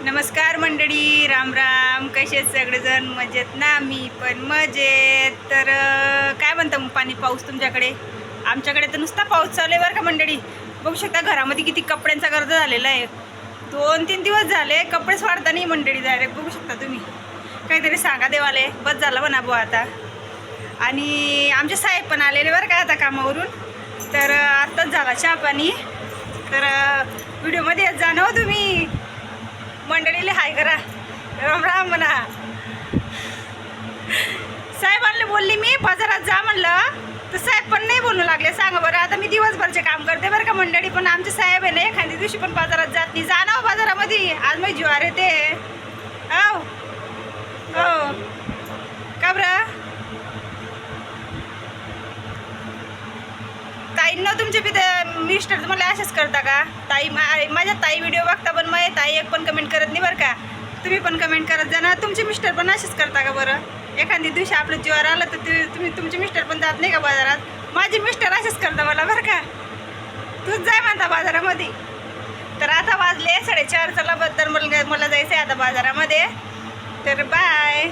नमस्कार मंडळी, राम राम. कसे आहेत सगळेजण? मजेत ना? मी पण मजेत. तर काय म्हणता मग पाऊस तुमच्याकडे? आमच्याकडे तर नुसता पाऊस चालू आहे बरं का मंडळी. बघू शकता घरामध्ये किती कपड्यांचा गर्द झालेला आहे. 2-3 दिवस झाले कपडेच वाढता नाही मंडळी. डायरेक्ट बघू शकता तुम्ही. काहीतरी सांगा देवाले, बस झालं म्हणा बुवा आता. आणि आमचे साहेब पण आलेले बरं का आता कामावरून. तर आत्ताच झाला चहा पाणी. तर व्हिडिओमध्ये येत जा ना हो तुम्ही. मंडळीला हाय करा, राम राम म्हणा. साहेबांना बोलली मी बाजारात जा म्हणलं, तर साहेब पण नाही बोलू लागले. सांगा बरं, आता मी दिवसभरचे काम करते बरं का मंडळी, पण आमचे साहेब आहे ना एखाद्या दिवशी पण बाजारात जात नाही. जा ना हो बाजारामध्ये, आज मी ज्वार येते. हो हो का बरं ताईंना तुमचे बी मिस्टर तुम्हाला असेच करता का? ताई माझ्या ताई व्हिडिओ बघता पण माझ्या ताई एक पण कमेंट करत नाही बरं का. तुम्ही पण कमेंट करत जा ना. तुमचे मिस्टर पण असेच करता का बरं? एखाद्या दिवशी आपलं ज्वार आलं तर तुम्ही तुमचे मिस्टर पण जात नाही का बाजारात? माझे मिस्टर असेच करता मला बरं का. तूच जाय म्हणता बाजारामध्ये. तर आता वाजले 4:30. चला बद्दल मला जायचं आहे आता बाजारामध्ये. तर बाय.